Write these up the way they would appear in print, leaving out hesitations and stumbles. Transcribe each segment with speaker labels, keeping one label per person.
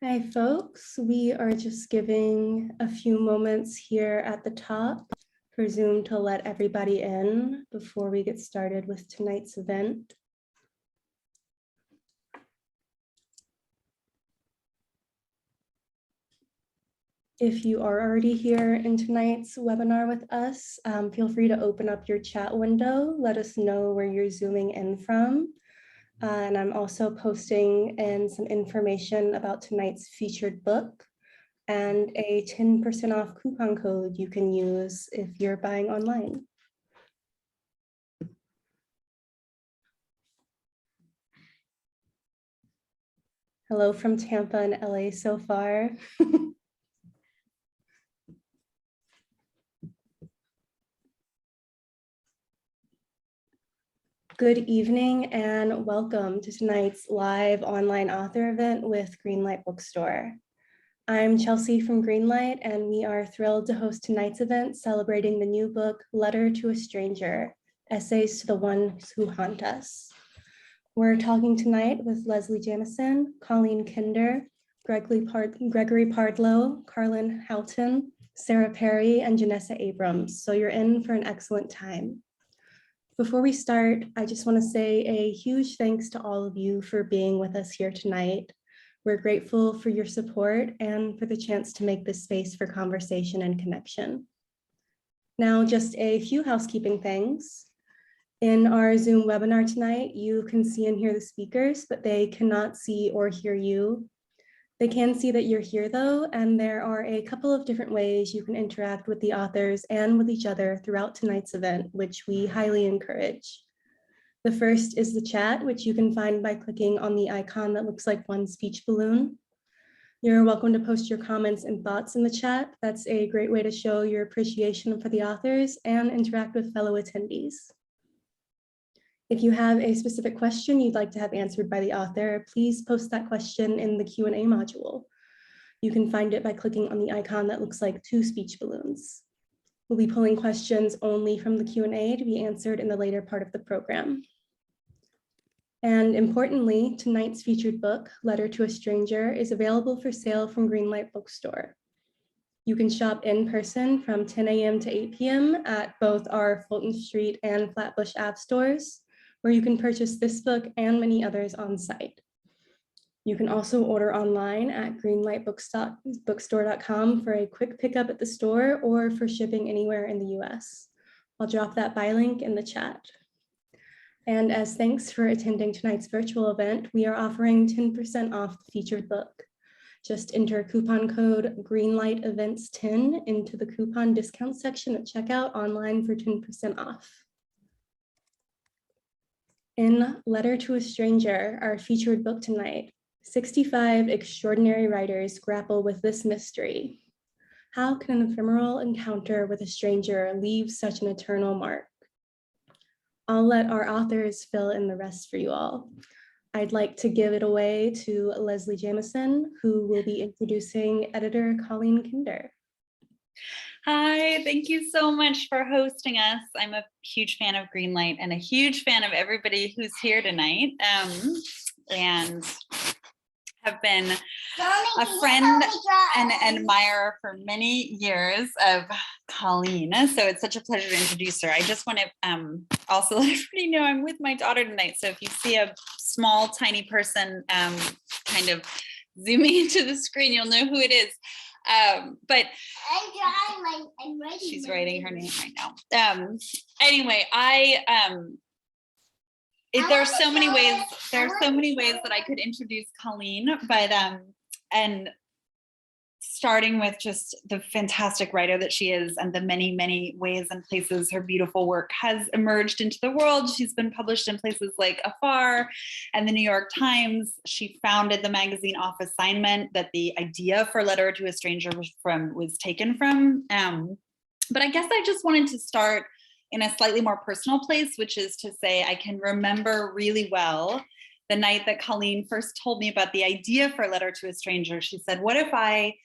Speaker 1: Hi, folks. We are just giving a few moments here at the top for Zoom to let everybody in before we get started with tonight's event. If you are already here in tonight's webinar with us, feel free to open up your chat window. Let us know where you're Zooming in from. And I'm also posting in some information about tonight's featured book and a 10% off coupon code you can use if you're buying online. Hello from Tampa and LA so far. Good evening and welcome to tonight's live online author event with Greenlight Bookstore. I'm Chelsea from Greenlight, and we are thrilled to host tonight's event celebrating the new book, Letter to a Stranger, Essays to the Ones Who Haunt Us. We're talking tonight with Leslie Jamison, Colleen Kinder, Gregory Pardlow, Carlyn Houghton, Sarah Perry, and Janessa Abrams. So you're in for an excellent time. Before we start, I just want to say a huge thanks to all of you for being with us here tonight. We're grateful for your support and for the chance to make this space for conversation and connection. Now, just a few housekeeping things. In our Zoom webinar tonight, you can see and hear the speakers, but they cannot see or hear you. They can see that you're here though, and there are a couple of different ways you can interact with the authors and with each other throughout tonight's event, which we highly encourage. The first is the chat, which you can find by clicking on the icon that looks like one speech balloon. You're welcome to post your comments and thoughts in the chat. That's a great way to show your appreciation for the authors and interact with fellow attendees. If you have a specific question you'd like to have answered by the author, please post that question in the Q&A module. You can find it by clicking on the icon that looks like two speech balloons. We'll be pulling questions only from the Q&A to be answered in the later part of the program. And importantly, tonight's featured book, Letter to a Stranger, is available for sale from Greenlight Bookstore. You can shop in person from 10 a.m. to 8 p.m. at both our Fulton Street and Flatbush app stores, where you can purchase this book and many others on site. You can also order online at greenlightbookstore.com for a quick pickup at the store or for shipping anywhere in the US. I'll drop that buy link in the chat. And as thanks for attending tonight's virtual event, we are offering 10% off the featured book. Just enter coupon code GreenlightEvents10 into the coupon discount section at checkout online for 10% off. In Letter to a Stranger, our featured book tonight, 65 extraordinary writers grapple with this mystery. How can an ephemeral encounter with a stranger leave such an eternal mark? I'll let our authors fill in the rest for you all. I'd like to give it away to Leslie Jamison, who will be introducing editor Colleen Kinder.
Speaker 2: Hi, thank you so much for hosting us. I'm a huge fan of Greenlight and a huge fan of everybody who's here tonight, and have been a friend and admirer for many years of Colleen. So it's such a pleasure to introduce her. I just want to also let everybody know I'm with my daughter tonight. So if you see a small, tiny person kind of zooming into the screen, you'll know who it is. But she's writing her name right now. Anyway, there are so many ways that I could introduce Colleen, but and starting with just the fantastic writer that she is and the many, many ways and places her beautiful work has emerged into the world. She's been published in places like Afar and the New York Times. She founded the magazine Off Assignment that the idea for Letter to a Stranger was taken from. But I guess I just wanted to start in a slightly more personal place, which is to say I can remember really well the night that Colleen first told me about the idea for a letter to a stranger. She said, what if I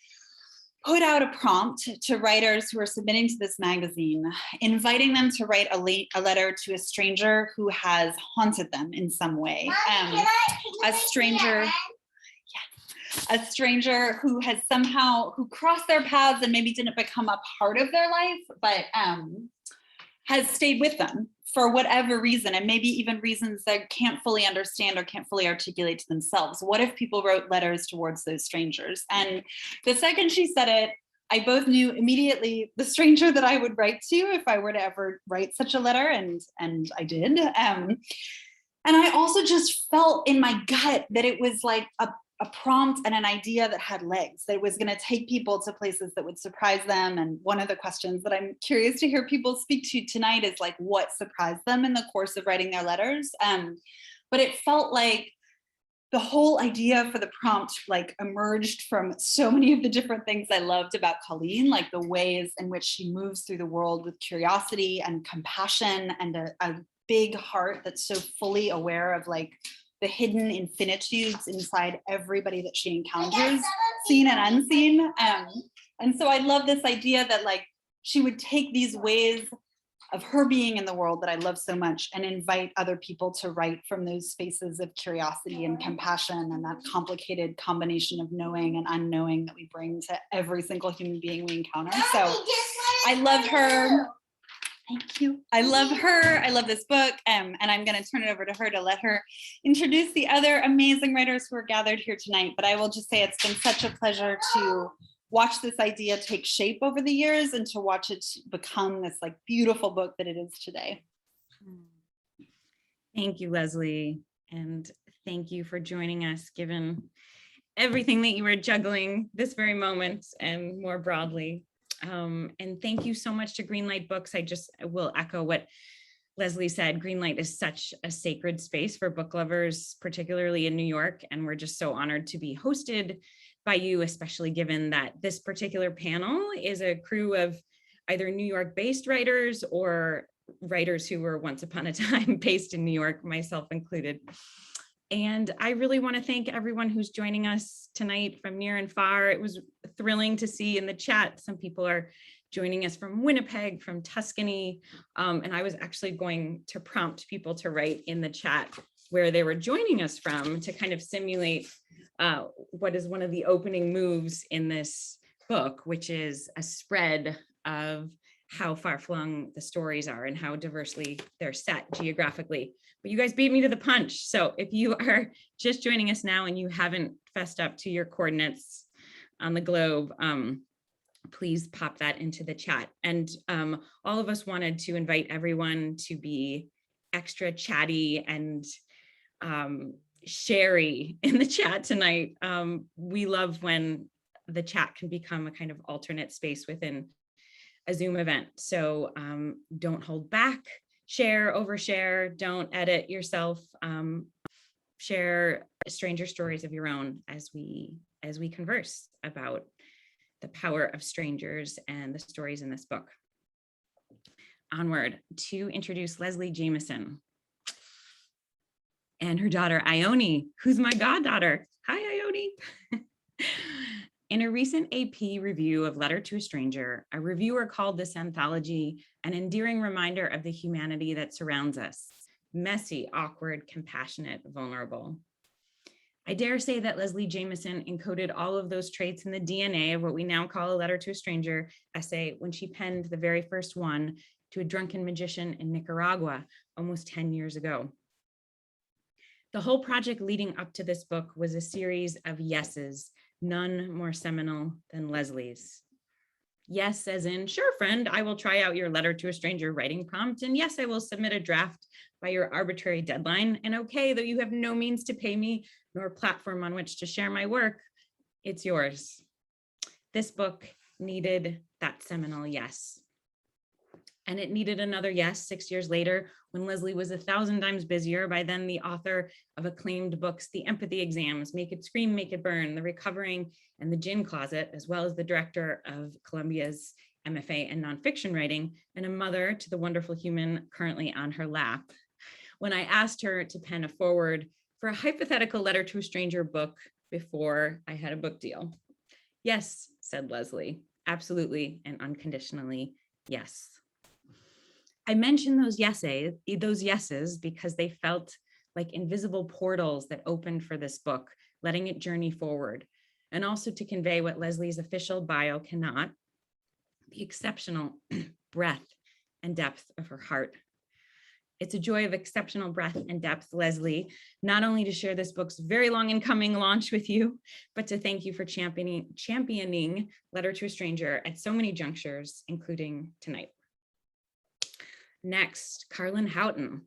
Speaker 2: put out a prompt to writers who are submitting to this magazine, inviting them to write a letter to a stranger who has haunted them in some way. A stranger who has who crossed their paths and maybe didn't become a part of their life, but has stayed with them for whatever reason, and maybe even reasons that can't fully understand or can't fully articulate to themselves. What if people wrote letters towards those strangers? And the second she said it, I both knew immediately the stranger that I would write to if I were to ever write such a letter, and I did. And I also just felt in my gut that it was like a prompt and an idea that had legs, that it was going to take people to places that would surprise them. And one of the questions that I'm curious to hear people speak to tonight is like, what surprised them in the course of writing their letters? But it felt like the whole idea for the prompt like emerged from so many of the different things I loved about Colleen, like the ways in which she moves through the world with curiosity and compassion and a big heart that's so fully aware of like the hidden infinitudes inside everybody that she encounters, seen and unseen. And so I love this idea that like she would take these ways of her being in the world that I love so much and invite other people to write from those spaces of curiosity and compassion and that complicated combination of knowing and unknowing that we bring to every single human being we encounter. So I love her. Thank you. I love her. I love this book. And I'm going to turn it over to her to let her introduce the other amazing writers who are gathered here tonight. But I will just say it's been such a pleasure to watch this idea take shape over the years and to watch it become this like beautiful book that it is today.
Speaker 3: Thank you, Leslie. And thank you for joining us, given everything that you were juggling this very moment and more broadly. And thank you so much to Greenlight Books. I will echo what Leslie said. Greenlight is such a sacred space for book lovers, particularly in New York. And we're just so honored to be hosted by you, especially given that this particular panel is a crew of either New York-based writers or writers who were once upon a time based in New York, myself included. And I really want to thank everyone who's joining us tonight from near and far. It was thrilling to see in the chat, some people are joining us from Winnipeg, from Tuscany. And I was actually going to prompt people to write in the chat where they were joining us from to kind of simulate what is one of the opening moves in this book, which is a spread of how far-flung the stories are and how diversely they're set geographically. But you guys beat me to the punch. So if you are just joining us now and you haven't fessed up to your coordinates on the globe, please pop that into the chat. And all of us wanted to invite everyone to be extra chatty and sherry in the chat tonight. We love when the chat can become a kind of alternate space within a Zoom event. So don't hold back, share, overshare, don't edit yourself, share stranger stories of your own as we converse about the power of strangers and the stories in this book. Onward to introduce Leslie Jamison and her daughter Ione, who's my goddaughter. Hi, Ione. In a recent AP review of Letter to a Stranger, a reviewer called this anthology an endearing reminder of the humanity that surrounds us: messy, awkward, compassionate, vulnerable. I dare say that Leslie Jamison encoded all of those traits in the DNA of what we now call a Letter to a Stranger essay when she penned the very first one to a drunken magician in Nicaragua almost 10 years ago. The whole project leading up to this book was a series of yeses, none more seminal than Leslie's. Yes, as in, sure, friend, I will try out your Letter to a Stranger writing prompt. And yes, I will submit a draft by your arbitrary deadline. And okay, though you have no means to pay me nor platform on which to share my work, it's yours. This book needed that seminal yes. And it needed another yes 6 years later when Leslie was 1,000 times busier, by then the author of acclaimed books, The Empathy Exams, Make It Scream, Make It Burn, The Recovering, and The Gin Closet, as well as the director of Columbia's MFA in nonfiction writing, and a mother to the wonderful human currently on her lap, when I asked her to pen a foreword for a hypothetical letter to a stranger book before I had a book deal. Yes, said Leslie, absolutely and unconditionally, yes. I mentioned those yeses because they felt like invisible portals that opened for this book, letting it journey forward, and also to convey what Leslie's official bio cannot, the exceptional breadth and depth of her heart. It's a joy of exceptional breadth and depth, Leslie, not only to share this book's very long and coming launch with you, but to thank you for championing Letter to a Stranger at so many junctures, including tonight. Next, Carlyn Houghton.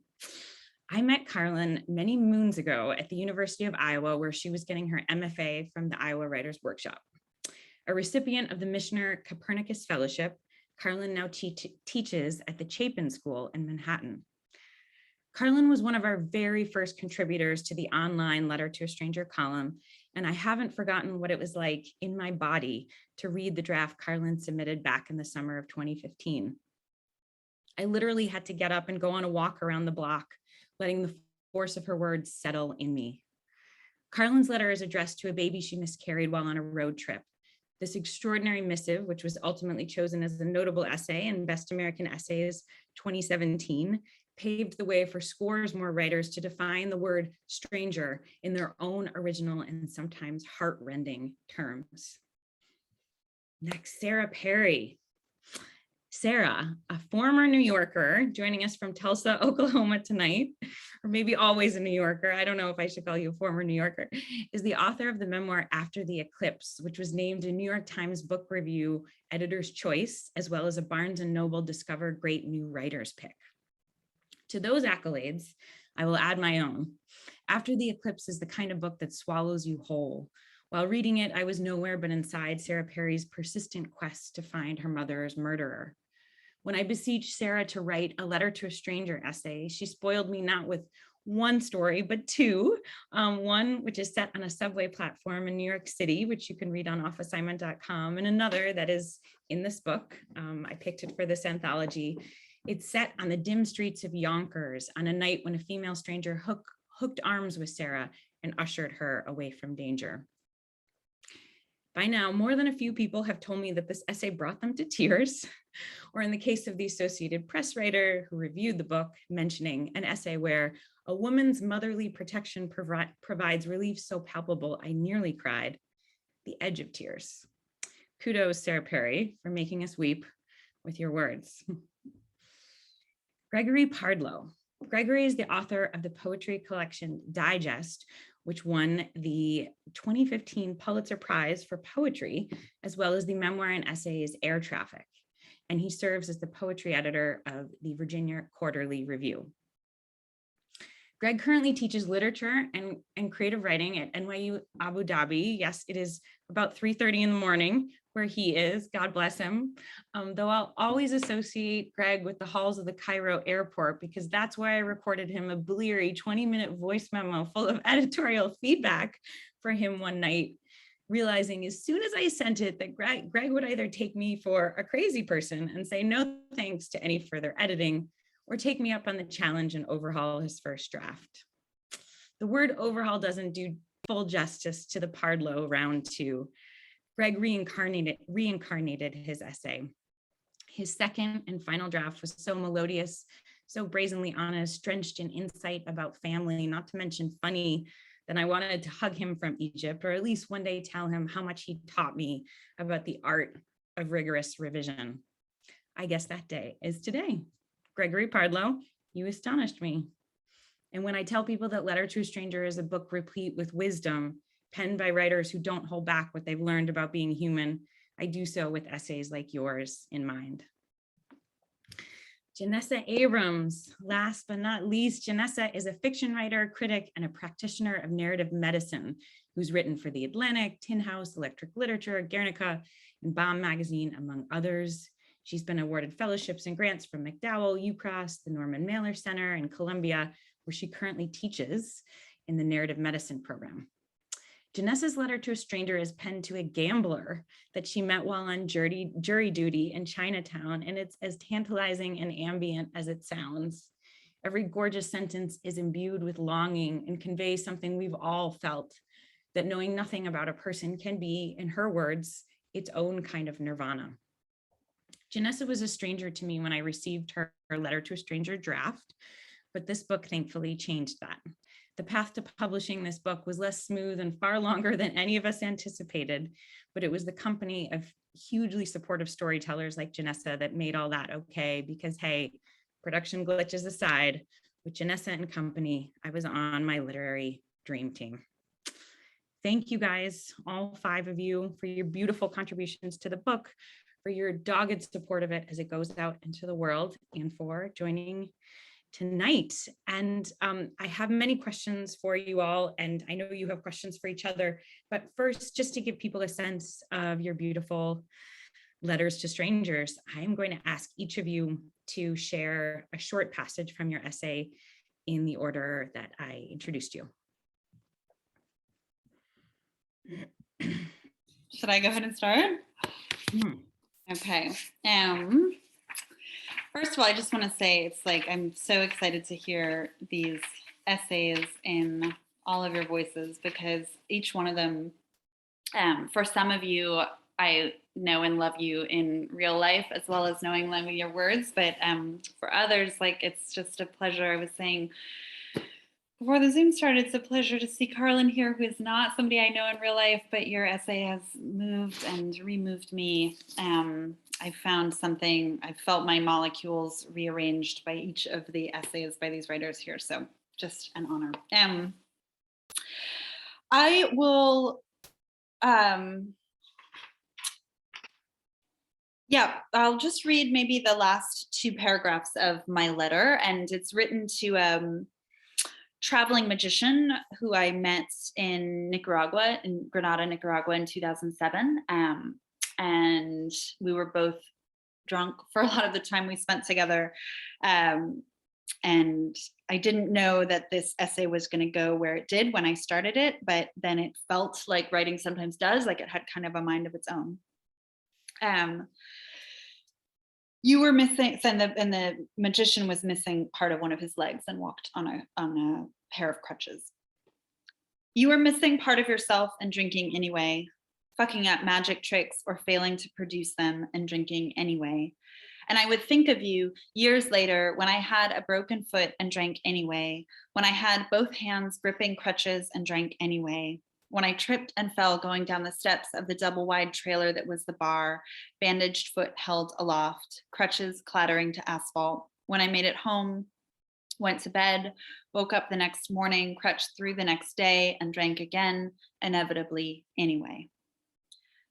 Speaker 3: I met Carlyn many moons ago at the University of Iowa, where she was getting her MFA from the Iowa Writers Workshop. A recipient of the Missioner Copernicus Fellowship, Carlyn now teaches at the Chapin School in Manhattan. Carlyn was one of our very first contributors to the online Letter to a Stranger column, and I haven't forgotten what it was like in my body to read the draft Carlyn submitted back in the summer of 2015. I literally had to get up and go on a walk around the block, letting the force of her words settle in me. Carlyn's letter is addressed to a baby she miscarried while on a road trip. This extraordinary missive, which was ultimately chosen as a notable essay in Best American Essays 2017, paved the way for scores more writers to define the word stranger in their own original and sometimes heart-rending terms. Next, Sarah Perry. Sarah, a former New Yorker, joining us from Tulsa, Oklahoma tonight, or maybe always a New Yorker, I don't know if I should call you a former New Yorker, is the author of the memoir After the Eclipse, which was named a New York Times Book Review Editor's Choice, as well as a Barnes & Noble Discover Great New Writers pick. To those accolades, I will add my own. After the Eclipse is the kind of book that swallows you whole. While reading it, I was nowhere but inside Sarah Perry's persistent quest to find her mother's murderer. When I beseeched Sarah to write a Letter to a Stranger essay, she spoiled me not with one story, but two. One which is set on a subway platform in New York City, which you can read on offassignment.com, and another that is in this book. I picked it for this anthology. It's set on the dim streets of Yonkers on a night when a female stranger hooked arms with Sarah and ushered her away from danger. By now, more than a few people have told me that this essay brought them to tears, or in the case of the Associated Press writer who reviewed the book, mentioning an essay where a woman's motherly protection provides relief so palpable, I nearly cried, the edge of tears. Kudos, Sarah Perry, for making us weep with your words. Gregory Pardlow. Gregory is the author of the poetry collection Digest, which won the 2015 Pulitzer Prize for Poetry, as well as the memoir and essays Air Traffic. And he serves as the poetry editor of the Virginia Quarterly Review. Greg currently teaches literature and creative writing at NYU Abu Dhabi. Yes, it is about 3:30 in the morning where he is, God bless him. Though I'll always associate Greg with the halls of the Cairo airport because that's where I recorded him a bleary 20-minute voice memo full of editorial feedback for him one night, realizing as soon as I sent it that Greg would either take me for a crazy person and say no thanks to any further editing, or take me up on the challenge and overhaul his first draft. The word overhaul doesn't do full justice to the Pardlow round two. Greg reincarnated his essay. His second and final draft was so melodious, so brazenly honest, drenched in insight about family, not to mention funny, that I wanted to hug him from Egypt, or at least one day tell him how much he taught me about the art of rigorous revision. I guess that day is today. Gregory Pardlow, you astonished me. And when I tell people that Letter to a Stranger is a book replete with wisdom, penned by writers who don't hold back what they've learned about being human, I do so with essays like yours in mind. Janessa Abrams, last but not least, Janessa is a fiction writer, critic, and a practitioner of narrative medicine who's written for The Atlantic, Tin House, Electric Literature, Guernica, and Bomb Magazine, among others. She's been awarded fellowships and grants from MacDowell, UCross, the Norman Mailer Center, and Columbia, where she currently teaches in the narrative medicine program. Janessa's letter to a stranger is penned to a gambler that she met while on jury duty in Chinatown, and it's as tantalizing and ambient as it sounds. Every gorgeous sentence is imbued with longing and conveys something we've all felt, that knowing nothing about a person can be, in her words, its own kind of nirvana. Janessa was a stranger to me when I received her letter to a stranger draft, but this book thankfully changed that. The path to publishing this book was less smooth and far longer than any of us anticipated, but it was the company of hugely supportive storytellers like Janessa that made all that okay, because hey, production glitches aside, with Janessa and company, I was on my literary dream team. Thank you guys, all 5 of you, for your beautiful contributions to the book, for your dogged support of it as it goes out into the world, and for joining tonight. And I have many questions for you all, and I know you have questions for each other, but first, just to give people a sense of your beautiful letters to strangers, I'm going to ask each of you to share a short passage from your essay in the order that I introduced you.
Speaker 2: Should I go ahead and start? Okay. First of all, I just want to say it's like I'm so excited to hear these essays in all of your voices, because each one of them, for some of you, I know and love you in real life as well as knowing and loving your words, but for others, like it's just a pleasure. I was saying before the Zoom started, it's a pleasure to see Carlyn here, who is not somebody I know in real life, but your essay has moved and removed me. I found something, I felt my molecules rearranged by each of the essays by these writers here. So just an honor. I will, I'll just read maybe the last 2 paragraphs of my letter, and it's written to traveling magician who I met in Nicaragua, in Granada, Nicaragua in 2007. And we were both drunk for a lot of the time we spent together. And I didn't know that this essay was going to go where it did when I started it, but then it felt like writing sometimes does, like it had kind of a mind of its own. You were missing, and the magician was missing part of one of his legs and walked on a pair of crutches. You were missing part of yourself and drinking anyway, fucking up magic tricks or failing to produce them and drinking anyway. And I would think of you years later when I had a broken foot and drank anyway, when I had both hands gripping crutches and drank anyway, when I tripped and fell going down the steps of the double-wide trailer that was the bar, bandaged foot held aloft, crutches clattering to asphalt, when I made it home, went to bed, woke up the next morning, crutched through the next day, and drank again, inevitably anyway.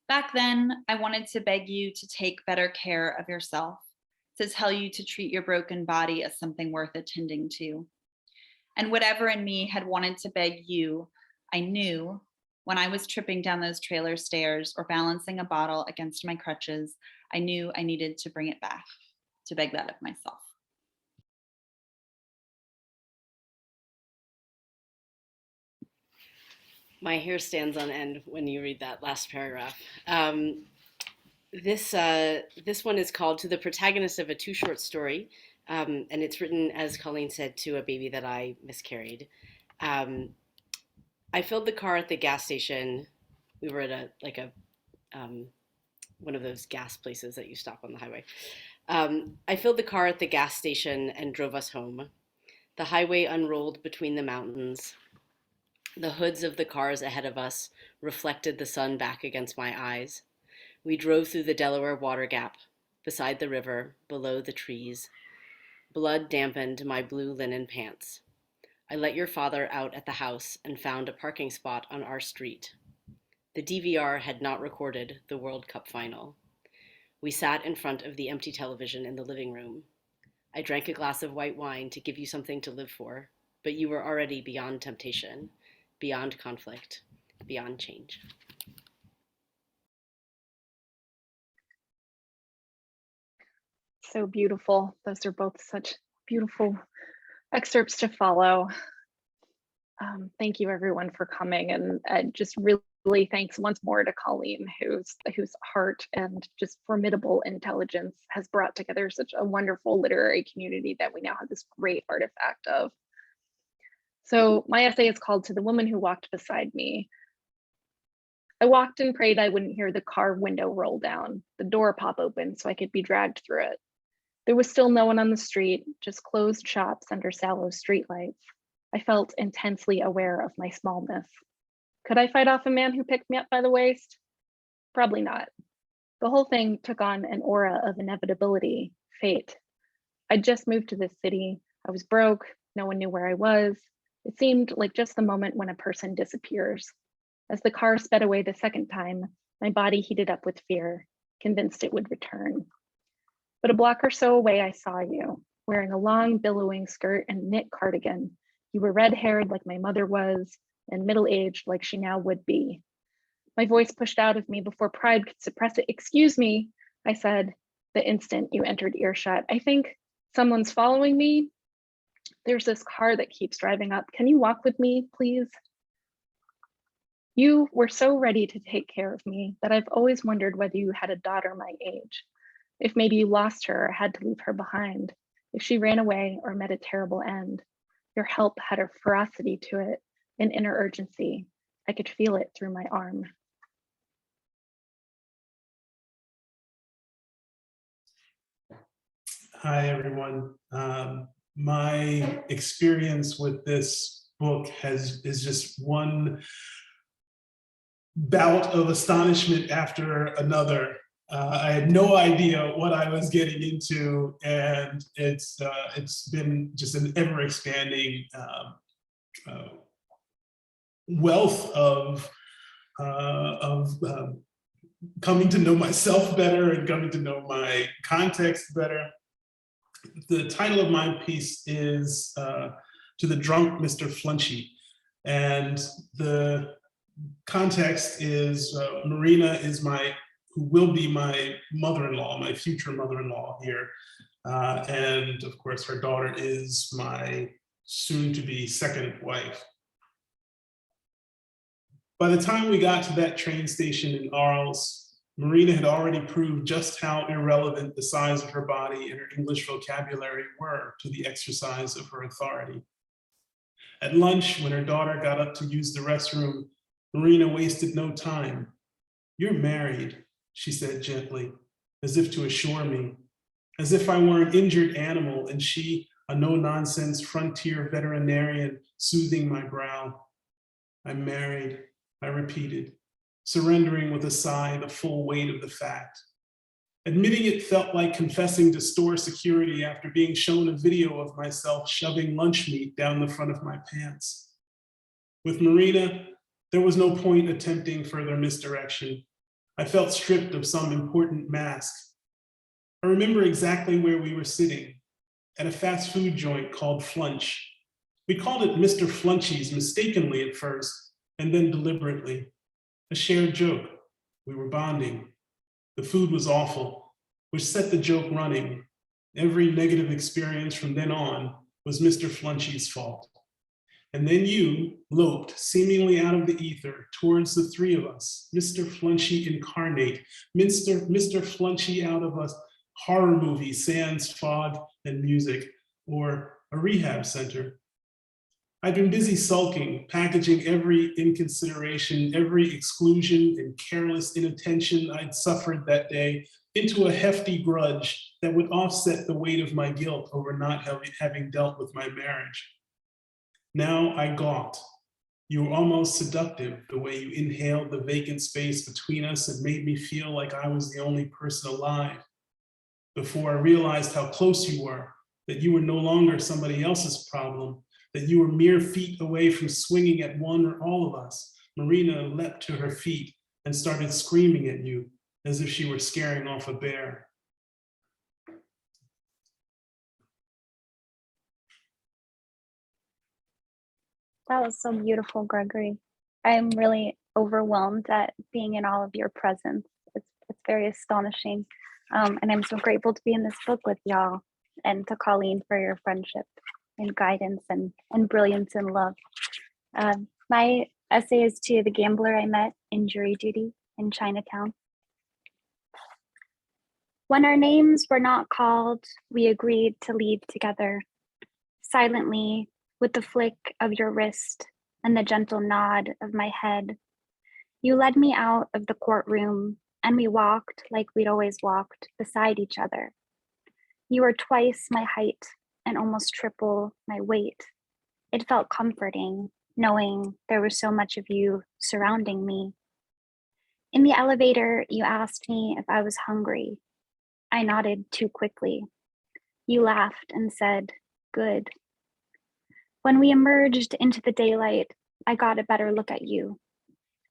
Speaker 2: Back then, I wanted to beg you to take better care of yourself, to tell you to treat your broken body as something worth attending to. And whatever in me had wanted to beg you, I knew when I was tripping down those trailer stairs or balancing a bottle against my crutches, I knew I needed to bring it back, to beg that of myself.
Speaker 4: My hair stands on end when you read that last paragraph. This one is called To the Protagonist of a Too Short Story, and it's written, as Colleen said, to a baby that I miscarried. I filled the car at the gas station. We were at one of those gas places that you stop on the highway. I filled the car at the gas station and drove us home. The highway unrolled between the mountains. The hoods of the cars ahead of us reflected the sun back against my eyes. We drove through the Delaware Water Gap, beside the river, below the trees. Blood dampened my blue linen pants. I let your father out at the house and found a parking spot on our street. The DVR had not recorded the World Cup final. We sat in front of the empty television in the living room. I drank a glass of white wine to give you something to live for, but you were already beyond temptation, beyond conflict, beyond change.
Speaker 5: So beautiful. Those are both such beautiful excerpts to follow. Thank you everyone for coming, and just really thanks once more to Colleen, whose heart and just formidable intelligence has brought together such a wonderful literary community that we now have this great artifact of. So my essay is called "To the Woman Who Walked Beside Me." I walked and prayed I wouldn't hear the car window roll down, the door pop open so I could be dragged through it. There was still no one on the street, just closed shops under sallow streetlights. I felt intensely aware of my smallness. Could I fight off a man who picked me up by the waist? Probably not. The whole thing took on an aura of inevitability, fate. I'd just moved to this city. I was broke. No one knew where I was. It seemed like just the moment when a person disappears. As the car sped away the second time, my body heated up with fear, convinced it would return. But a block or so away, I saw you, wearing a long billowing skirt and knit cardigan. You were red-haired like my mother was, and middle-aged like she now would be. My voice pushed out of me before pride could suppress it. "Excuse me," I said, the instant you entered earshot. "I think someone's following me. There's this car that keeps driving up. Can you walk with me, please?" You were so ready to take care of me that I've always wondered whether you had a daughter my age, if maybe you lost her or had to leave her behind, if she ran away or met a terrible end. Your help had a ferocity to it, an inner urgency. I could feel it through my arm.
Speaker 6: Hi, everyone. My experience with this book is just one bout of astonishment after another. I had no idea what I was getting into, and it's been just an ever-expanding wealth of coming to know myself better and coming to know my context better. The title of my piece is "To the Drunk Mr. Flunchy," and the context is Marina is who will be my mother-in-law, my future mother-in-law here. And of course, her daughter is my soon-to-be second wife. By the time we got to that train station in Arles, Marina had already proved just how irrelevant the size of her body and her English vocabulary were to the exercise of her authority. At lunch, when her daughter got up to use the restroom, Marina wasted no time. "You're married," she said gently, as if to assure me, as if I were an injured animal and she a no-nonsense frontier veterinarian soothing my brow. "I'm married," I repeated, surrendering with a sigh the full weight of the fact. Admitting it felt like confessing to store security after being shown a video of myself shoving lunch meat down the front of my pants. With Marina, there was no point attempting further misdirection. I felt stripped of some important mask. I remember exactly where we were sitting, at a fast food joint called Flunch. We called it Mr. Flunchy's mistakenly at first, and then deliberately. A shared joke. We were bonding. The food was awful, which set the joke running. Every negative experience from then on was Mr. Flunchy's fault. And then you loped seemingly out of the ether towards the three of us, Mr. Flunchy incarnate, Mr. Flunchy out of a horror movie, sans fog and music, or a rehab center. I'd been busy sulking, packaging every inconsideration, every exclusion and careless inattention I'd suffered that day into a hefty grudge that would offset the weight of my guilt over not having dealt with my marriage. Now I gawked. You were almost seductive, the way you inhaled the vacant space between us and made me feel like I was the only person alive. Before I realized how close you were, that you were no longer somebody else's problem, that you were mere feet away from swinging at one or all of us, Marina leapt to her feet and started screaming at you as if she were scaring off a bear.
Speaker 7: That was so beautiful, Gregory. I'm really overwhelmed at being in all of your presence. It's very astonishing. And I'm so grateful to be in this book with y'all, and to Colleen for your friendship and guidance and brilliance and love. My essay is to the gambler I met in jury duty in Chinatown. When our names were not called, we agreed to leave together, silently, with the flick of your wrist and the gentle nod of my head. You led me out of the courtroom, and we walked like we'd always walked, beside each other. You were twice my height and almost triple my weight. It felt comforting, knowing there was so much of you surrounding me. In the elevator, you asked me if I was hungry. I nodded too quickly. You laughed and said, "Good." When we emerged into the daylight, I got a better look at you.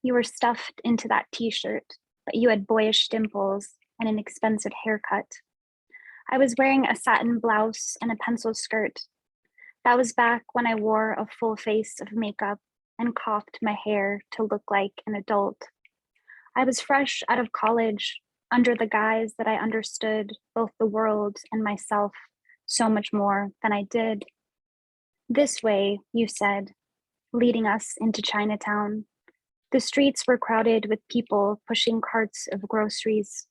Speaker 7: You were stuffed into that t-shirt, but you had boyish dimples and an expensive haircut. I was wearing a satin blouse and a pencil skirt. That was back when I wore a full face of makeup and coiffed my hair to look like an adult. I was fresh out of college, under the guise that I understood both the world and myself so much more than I did. This way, you said, leading us into Chinatown. The streets were crowded with people pushing carts of groceries,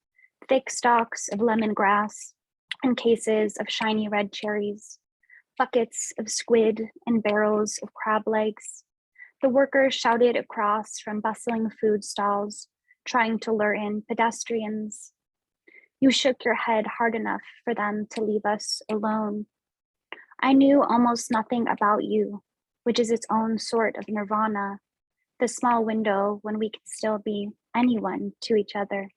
Speaker 7: thick stalks of lemongrass, and cases of shiny red cherries, buckets of squid and barrels of crab legs. The workers shouted across from bustling food stalls, trying to lure in pedestrians. You shook your head hard enough for them to leave us alone. I knew almost nothing about you, which is its own sort of nirvana, the small window when we could still be anyone to each other.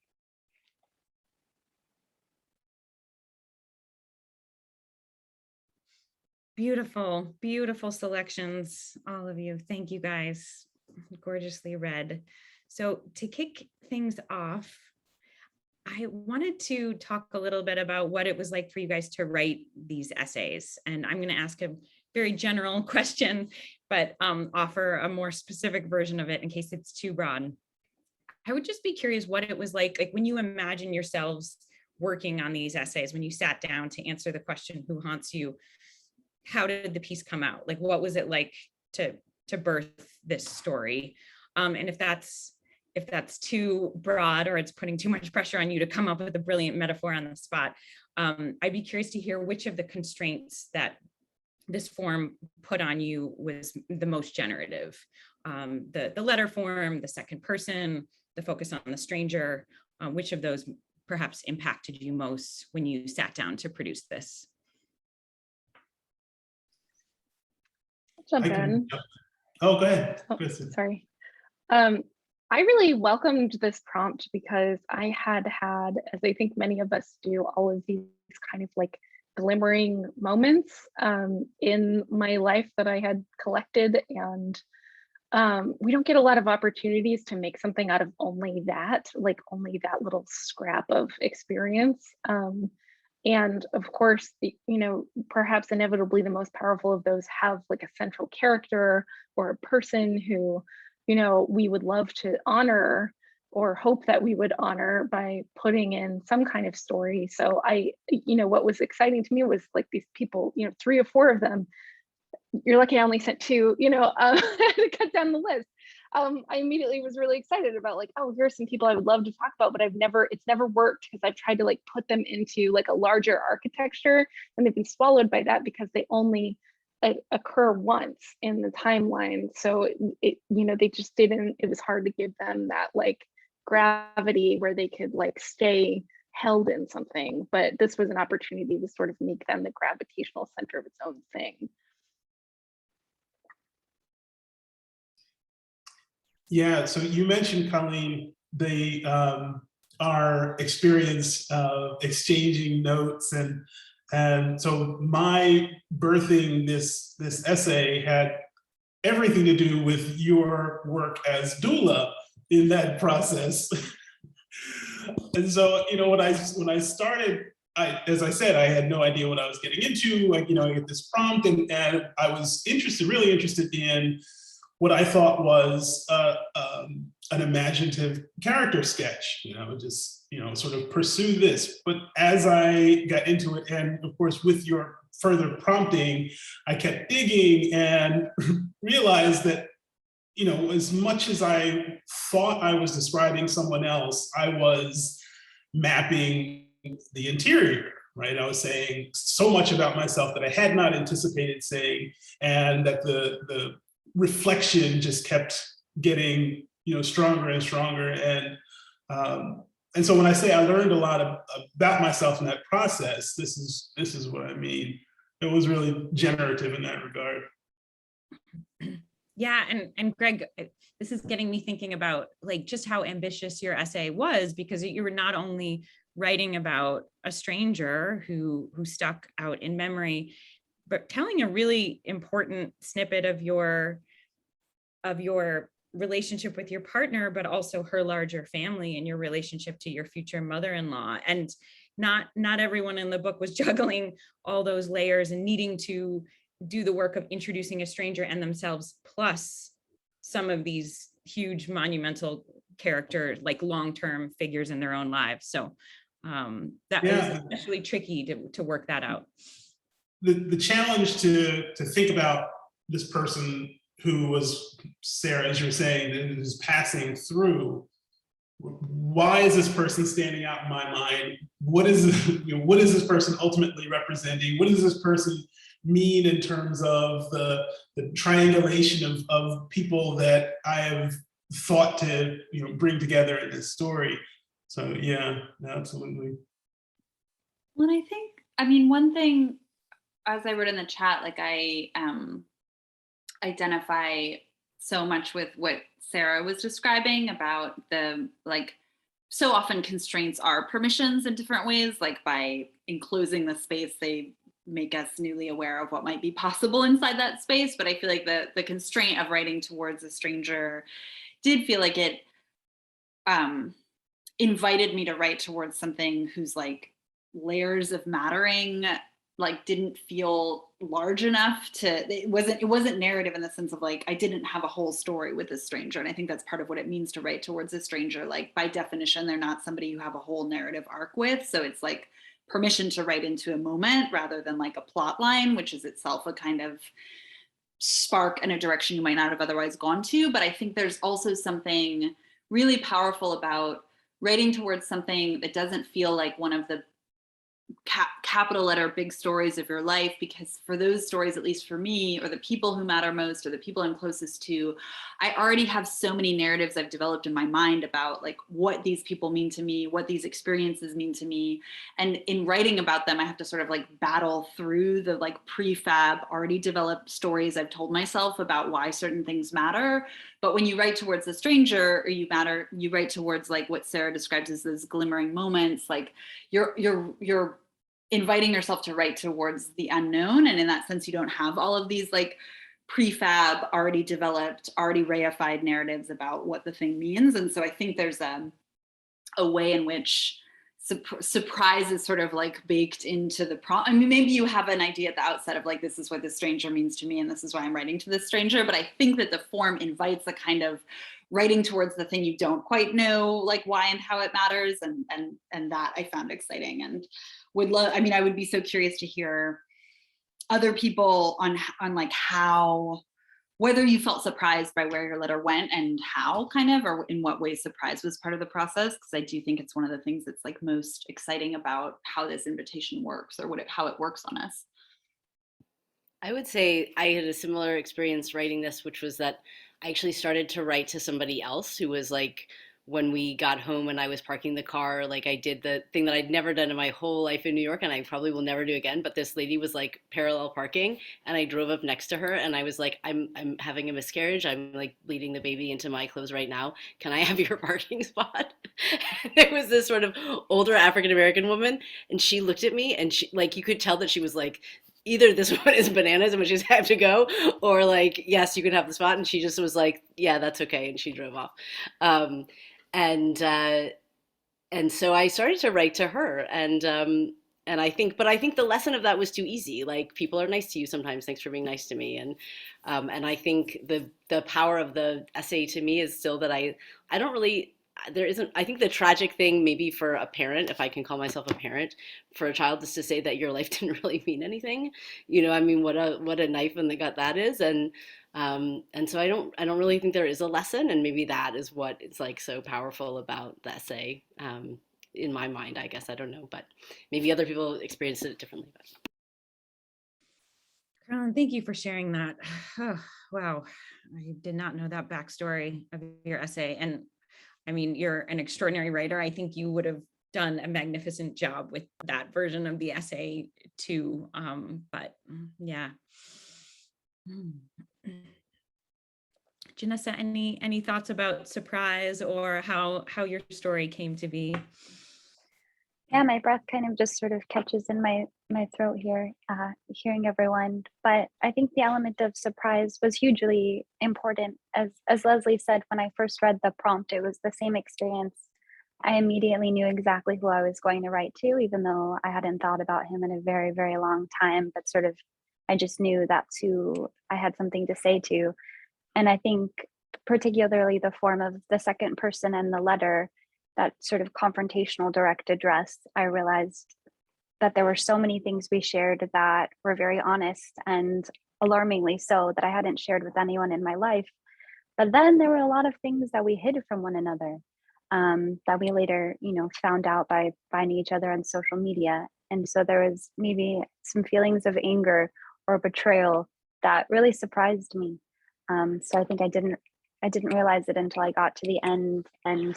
Speaker 3: Beautiful, beautiful selections, all of you. Thank you guys. Gorgeously read. So to kick things off, I wanted to talk a little bit about what it was like for you guys to write these essays. And I'm going to ask a very general question, but offer a more specific version of it in case it's too broad. I would just be curious what it was like when you imagine yourselves working on these essays, when you sat down to answer the question, who haunts you? How did the piece come out? What was it like to birth this story? And if that's too broad or it's putting too much pressure on you to come up with a brilliant metaphor on the spot, I'd be curious to hear which of the constraints that this form put on you was the most generative. The letter form, the second person, the focus on the stranger, which of those perhaps impacted you most when you sat down to produce this?
Speaker 5: Jump in.
Speaker 6: Oh, go ahead.
Speaker 5: Oh,
Speaker 6: Kristen.
Speaker 5: sorry. I really welcomed this prompt because I had, as I think many of us do, all of these kind of glimmering moments in my life that I had collected. And we don't get a lot of opportunities to make something out of only that little scrap of experience. And of course, perhaps inevitably the most powerful of those have a central character or a person who, we would love to honor or hope that we would honor by putting in some kind of story. So what was exciting to me was these people, 3 or 4 of them. You're lucky I only sent 2, to cut down the list. I immediately was really excited about oh, here's some people I would love to talk about, but it's never worked because I've tried to put them into a larger architecture, and they've been swallowed by that because they only occur once in the timeline. So they just didn't, it was hard to give them that gravity where they could stay held in something. But this was an opportunity to sort of make them the gravitational center of its own thing.
Speaker 6: Yeah, so you mentioned, Colleen, our experience of exchanging notes, and so my birthing this essay had everything to do with your work as doula in that process. And so, when I started, as I said, I had no idea what I was getting into. I get this prompt, and I was really interested in what I thought was an imaginative character sketch, sort of pursue this. But as I got into it, and of course, with your further prompting, I kept digging and realized that as much as I thought I was describing someone else, I was mapping the interior, right? I was saying so much about myself that I had not anticipated saying, and that the reflection just kept getting, stronger and stronger. And so when I say I learned a lot about myself in that process, this is what I mean. It was really generative in that regard.
Speaker 3: Yeah, and Greg, this is getting me thinking about like just how ambitious your essay was, because you were not only writing about a stranger who stuck out in memory, but telling a really important snippet of your relationship with your partner, but also her larger family and your relationship to your future mother-in-law. And not everyone in the book was juggling all those layers and needing to do the work of introducing a stranger and themselves, plus some of these huge monumental characters, like long-term figures in their own lives. So that was especially tricky to work that out.
Speaker 6: The challenge to think about this person who was Sarah, as you're saying, that is passing through. Why is this person standing out in my mind? What is this person ultimately representing? What does this person mean in terms of the triangulation of people that I have thought to bring together in this story? So yeah, absolutely.
Speaker 2: Well, I mean, one thing, as I wrote in the chat, like I identify so much with what Sarah was describing about the, like, so often constraints are permissions in different ways, like by enclosing the space, they make us newly aware of what might be possible inside that space. But I feel like the constraint of writing towards a stranger did feel like it invited me to write towards something whose like layers of mattering like didn't feel large enough it wasn't narrative in the sense of like I didn't have a whole story with this stranger. And I think that's part of what it means to write towards a stranger. Like by definition, they're not somebody you have a whole narrative arc with. So it's like permission to write into a moment rather than like a plot line, which is itself a kind of spark in a direction you might not have otherwise gone to. But I think there's also something really powerful about writing towards something that doesn't feel like one of the capital letter big stories of your life, because for those stories, at least for me, or the people who matter most, or the people I'm closest to, I already have so many narratives I've developed in my mind about like what these people mean to me, what these experiences mean to me. And in writing about them, I have to sort of like battle through the like prefab already developed stories I've told myself about why certain things matter. But when you write towards a stranger, or you write towards like what Sarah describes as those glimmering moments, like you're inviting yourself to write towards the unknown. And in that sense, you don't have all of these like prefab, already developed, already reified narratives about what the thing means. And so I think there's a way in which surprise is sort of like baked into the prompt. I mean, maybe you have an idea at the outset of like, this is what this stranger means to me, and this is why I'm writing to this stranger. But I think that the form invites a kind of writing towards the thing you don't quite know, like why and how it matters. And that I found exciting, and I would be so curious to hear other people on like how, whether you felt surprised by where your letter went and how kind of, or in what way surprise was part of the process. Because I do think it's one of the things that's like most exciting about how this invitation works, or how it works on us.
Speaker 4: I would say I had a similar experience writing this, which was that I actually started to write to somebody else who was like, when we got home and I was parking the car, like I did the thing that I'd never done in my whole life in New York, and I probably will never do again. But this lady was like parallel parking, and I drove up next to her, and I was like, I'm having a miscarriage. I'm like bleeding the baby into my clothes right now. Can I have your parking spot? It was this sort of older African-American woman, and she looked at me, and she, like, you could tell that she was like, either this one is bananas and we just have to go, or like, yes, you can have the spot. And she just was like, yeah, that's okay. And she drove off. And so I started to write to her, and I think the lesson of that was too easy. Like, people are nice to you sometimes. Thanks for being nice to me. And I think the power of the essay to me is still that I don't really, I think the tragic thing maybe for a parent, if I can call myself a parent, for a child, is to say that your life didn't really mean anything. I mean, what a knife in the gut that is. And And so I don't really think there is a lesson, and maybe that is what is like so powerful about the essay, in my mind, I guess. I don't know, but maybe other people experience it differently. But.
Speaker 3: Carlyn, thank you for sharing that. Oh, wow, I did not know that backstory of your essay. And I mean, you're an extraordinary writer. I think you would have done a magnificent job with that version of the essay too. But yeah. Janessa, any thoughts about surprise or how your story came to be?
Speaker 7: Yeah, my breath kind of just sort of catches in my throat here, hearing everyone. But I think the element of surprise was hugely important. As Leslie said, when I first read the prompt, it was the same experience. I immediately knew exactly who I was going to write to, even though I hadn't thought about him in a very, very long time. But sort of, I just knew that's who I had something to say to. And I think particularly the form of the second person and the letter, that sort of confrontational direct address, I realized that there were so many things we shared that were very honest and alarmingly so, that I hadn't shared with anyone in my life. But then there were a lot of things that we hid from one another, that we later, found out by finding each other on social media. And so there was maybe some feelings of anger or betrayal that really surprised me. So I think I didn't realize it until I got to the end and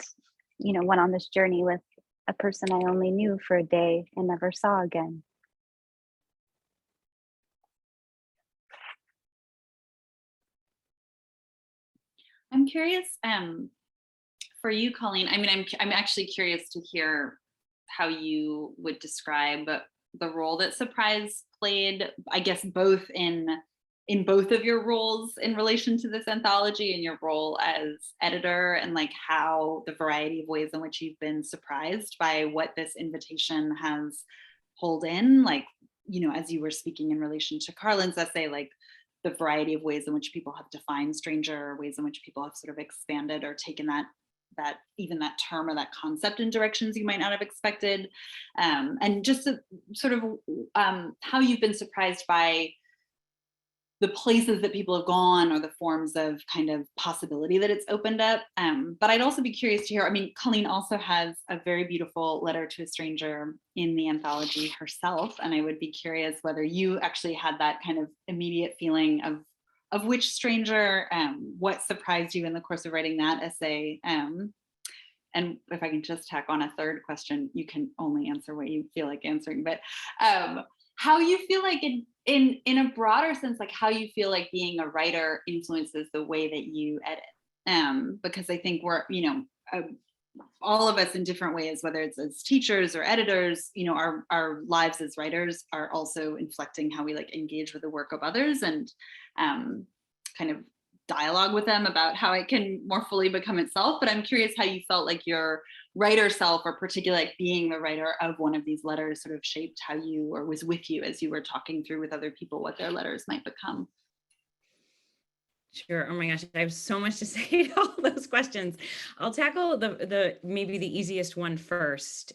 Speaker 7: went on this journey with a person I only knew for a day and never saw again.
Speaker 2: I'm curious, for you, Colleen. I mean, I'm actually curious to hear how you would describe the role that surprise played, I guess, both in both of your roles in relation to this anthology and your role as editor, and like how the variety of ways in which you've been surprised by what this invitation has pulled in, like, as you were speaking in relation to Carlyn's essay, like the variety of ways in which people have defined stranger, ways in which people have sort of expanded or taken that even that term or that concept in directions you might not have expected, and just sort of how you've been surprised by the places that people have gone or the forms of kind of possibility that it's opened up. But I'd also be curious to hear, I mean, Colleen also has a very beautiful letter to a stranger in the anthology herself. And I would be curious whether you actually had that kind of immediate feeling of which stranger, what surprised you in the course of writing that essay. And if I can just tack on a third question, you can only answer what you feel like answering, but how you feel like in a broader sense, like how you feel like being a writer influences the way that you edit. Because I think we're, all of us in different ways, whether it's as teachers or editors, our lives as writers are also inflecting how we like engage with the work of others and kind of dialogue with them about how it can more fully become itself. But I'm curious how you felt like your writer self, or particularly like being the writer of one of these letters, sort of shaped how you, or was with you as you were talking through with other people what their letters might become.
Speaker 3: Sure. Oh my gosh, I have so much to say to all those questions. I'll tackle the maybe the easiest one first,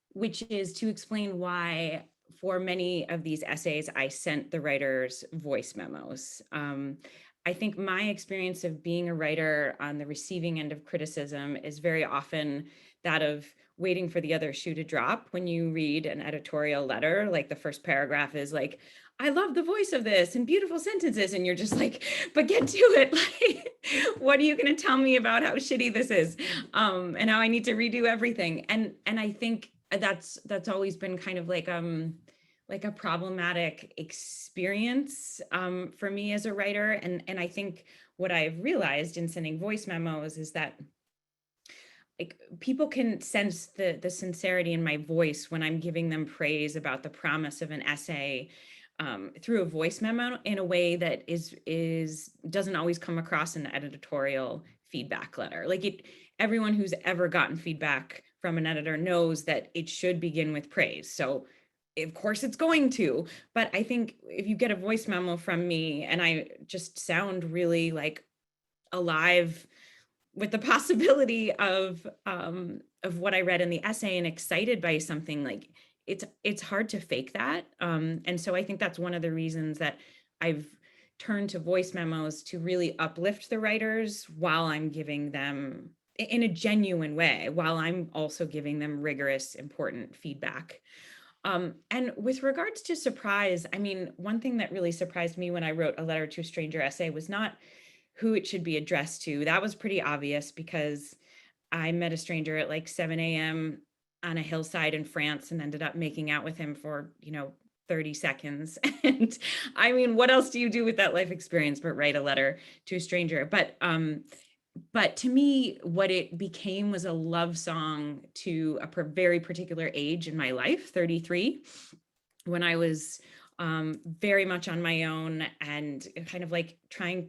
Speaker 3: which is to explain why for many of these essays I sent the writers voice memos. I think my experience of being a writer on the receiving end of criticism is very often that of waiting for the other shoe to drop. When you read an editorial letter, like the first paragraph is like, I love the voice of this and beautiful sentences. And you're just like, but get to it. Like, what are you going to tell me about how shitty this is? And how I need to redo everything. And I think that's always been kind of like a problematic experience for me as a writer. And I think what I've realized in sending voice memos is that like people can sense the sincerity in my voice when I'm giving them praise about the promise of an essay through a voice memo in a way that doesn't always come across in the editorial feedback letter. Like everyone who's ever gotten feedback from an editor knows that it should begin with praise. So of course it's going to, but I think if you get a voice memo from me and I just sound really like alive with the possibility of what I read in the essay and excited by something, like it's hard to fake that. And so I think that's one of the reasons that I've turn to voice memos to really uplift the writers while I'm giving them, in a genuine way, while I'm also giving them rigorous, important feedback. And with regards to surprise, I mean, one thing that really surprised me when I wrote a letter to a stranger essay was not who it should be addressed to. That was pretty obvious because I met a stranger at like 7 a.m. on a hillside in France and ended up making out with him for, 30 seconds. And I mean, what else do you do with that life experience but write a letter to a stranger? But to me, what it became was a love song to a very particular age in my life, 33, when I was very much on my own and kind of like trying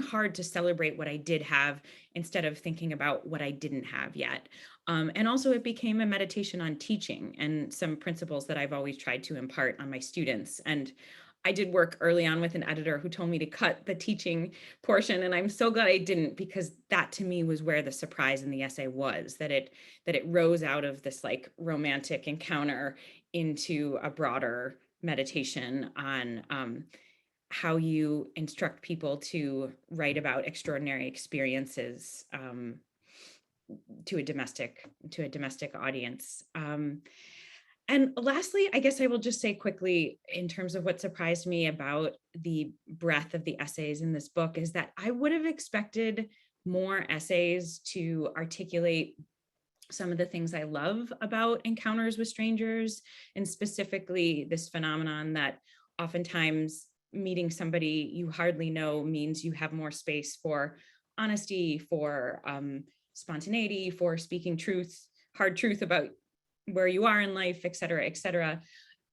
Speaker 3: hard to celebrate what I did have instead of thinking about what I didn't have yet. And also it became a meditation on teaching and some principles that I've always tried to impart on my students. And I did work early on with an editor who told me to cut the teaching portion. And I'm so glad I didn't, because that to me was where the surprise in the essay was, that it rose out of this like romantic encounter into a broader meditation on how you instruct people to write about extraordinary experiences to a domestic audience. And lastly, I guess I will just say quickly, in terms of what surprised me about the breadth of the essays in this book, is that I would have expected more essays to articulate some of the things I love about encounters with strangers, and specifically this phenomenon that oftentimes meeting somebody you hardly know means you have more space for honesty, for spontaneity, for speaking hard truth about where you are in life, et cetera, et cetera.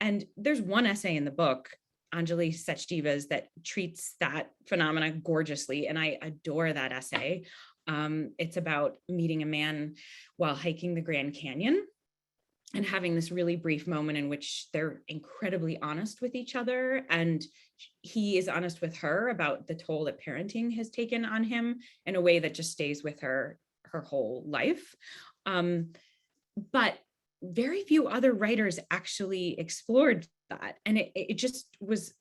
Speaker 3: And there's one essay in the book, Anjali Sachdevas, that treats that phenomena gorgeously, and I adore that essay. It's about meeting a man while hiking the Grand Canyon and having this really brief moment in which they're incredibly honest with each other, and he is honest with her about the toll that parenting has taken on him in a way that just stays with her whole life. But very few other writers actually explored that. And it just was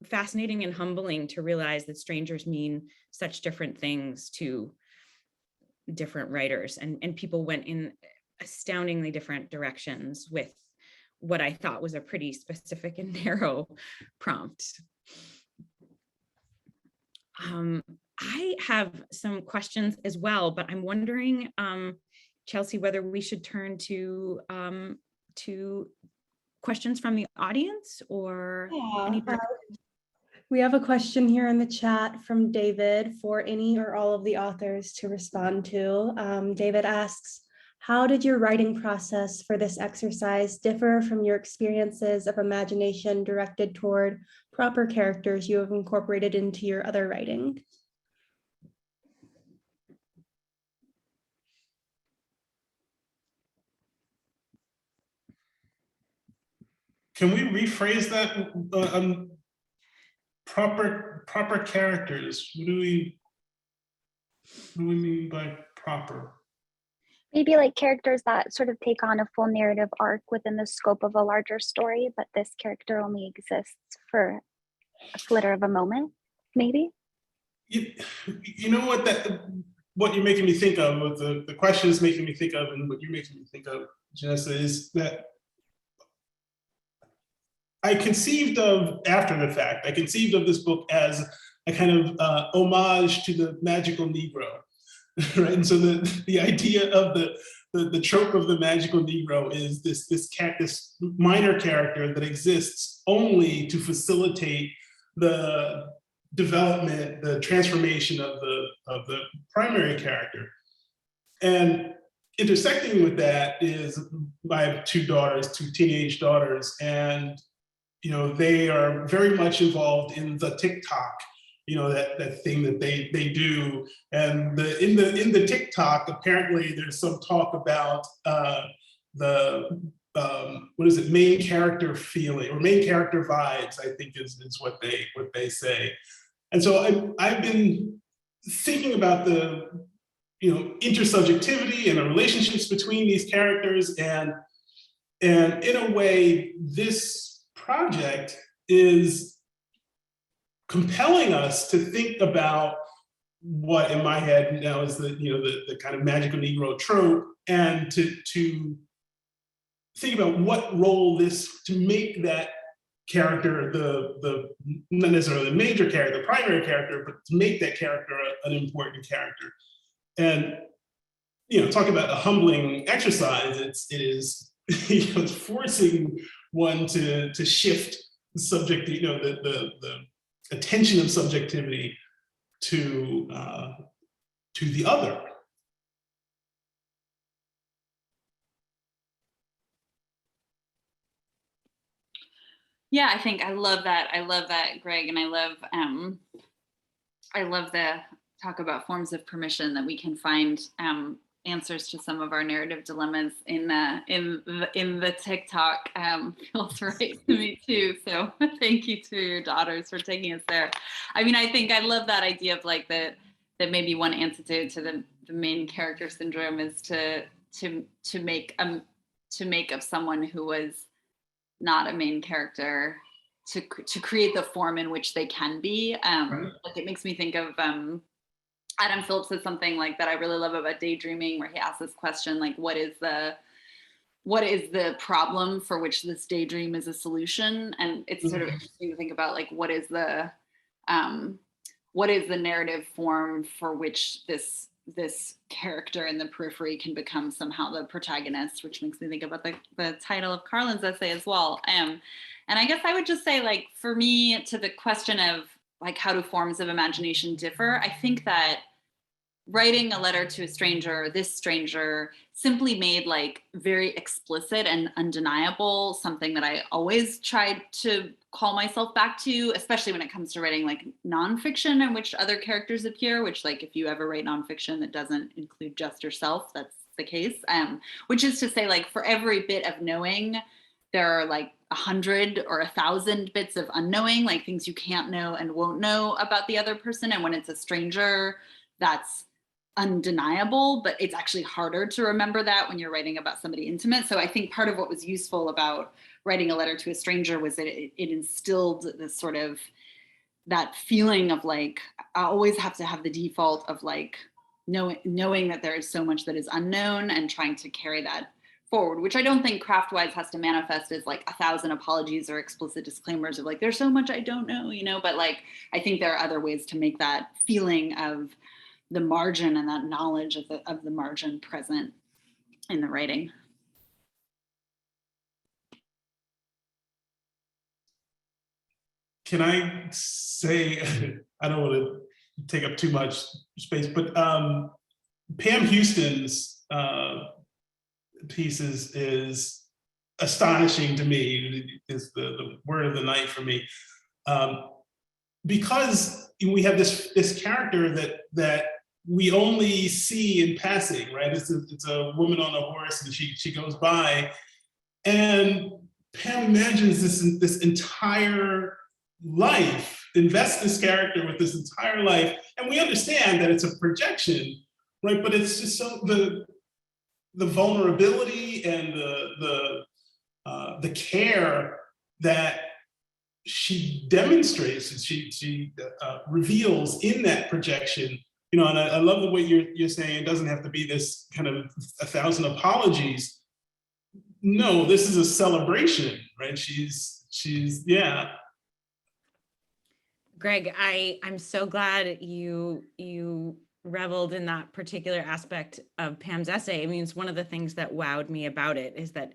Speaker 3: fascinating and humbling to realize that strangers mean such different things to different writers, and people went in astoundingly different directions with what I thought was a pretty specific and narrow prompt. I have some questions as well, but I'm wondering, Chelsea, whether we should turn to questions from the audience or any.
Speaker 1: We have a question here in the chat from David for any or all of the authors to respond to. David asks, how did your writing process for this exercise differ from your experiences of imagination directed toward proper characters you have incorporated into your other writing?
Speaker 6: Can we rephrase that? Proper characters. What do we mean by proper?
Speaker 7: Maybe like characters that sort of take on a full narrative arc within the scope of a larger story, but this character only exists for a flitter of a moment, maybe?
Speaker 6: You know what you're making me think of, what the question is making me think of, and what you're making me think of, Janessa, is that after the fact, I conceived of this book as a kind of homage to the magical Negro, right? And so the idea of the trope of the magical Negro is this minor character that exists only to facilitate the development, the transformation of the primary character. And intersecting with that is, I have two teenage daughters, and they are very much involved in the TikTok, that thing that they do. And in the TikTok, apparently there's some talk about main character feeling, or main character vibes, I think is what they say. And so I've been thinking about the intersubjectivity and the relationships between these characters, and in a way, this project is compelling us to think about what in my head now is the kind of magical Negro trope, and to think about what role to make that character the not necessarily the major character, the primary character, but to make that character an important character. And talk about a humbling exercise. It is it's forcing one to shift the subject, the attention of subjectivity to the other.
Speaker 2: Yeah, I think I love that. I love that, Greg, and I love the talk about forms of permission, that we can find answers to some of our narrative dilemmas in the TikTok. Feels right to me too. So thank you to your daughters for taking us there. I mean, I think I love that idea of like that maybe one antidote to the main character syndrome is to make of someone who was not a main character to create the form in which they can be. Like it makes me think of Adam Phillips says something like that I really love about daydreaming, where he asks this question, like, what is the problem for which this daydream is a solution? And it's sort of interesting to think about, like, what is the narrative form for which this character in the periphery can become somehow the protagonist, which makes me think about the title of Carlyn's essay as well. And I guess I would just say, like, for me, to the question of like, how do forms of imagination differ? I think that writing a letter to a stranger, this stranger, simply made like very explicit and undeniable something that I always tried to call myself back to, especially when it comes to writing like nonfiction in which other characters appear, which, like, if you ever write nonfiction that doesn't include just yourself, that's the case. Which is to say, like, for every bit of knowing, there are like 100 or 1,000 bits of unknowing, like things you can't know and won't know about the other person. And when it's a stranger, that's undeniable, but it's actually harder to remember that when you're writing about somebody intimate. So I think part of what was useful about writing a letter to a stranger was that it instilled this sort of, that feeling of like, I always have to have the default of like knowing that there is so much that is unknown and trying to carry that forward, which I don't think craft-wise has to manifest as like 1,000 apologies or explicit disclaimers of like, there's so much I don't know, but like, I think there are other ways to make that feeling of the margin and that knowledge of the margin present in the writing.
Speaker 6: Can I say, I don't want to take up too much space, but Pam Houston's pieces is astonishing to me, is the word of the night for me, because we have this character that we only see in passing, right? It's a woman on a horse, and she goes by, and Pam imagines this entire life, invests this character with this entire life, and we understand that it's a projection, right? But it's just so the vulnerability and the care that she demonstrates, and she reveals in that projection, and I love the way you're saying it doesn't have to be this kind of 1,000 apologies. No, this is a celebration, right? She's yeah.
Speaker 3: Greg, I'm so glad you reveled in that particular aspect of Pam's essay. I mean, it's one of the things that wowed me about it is that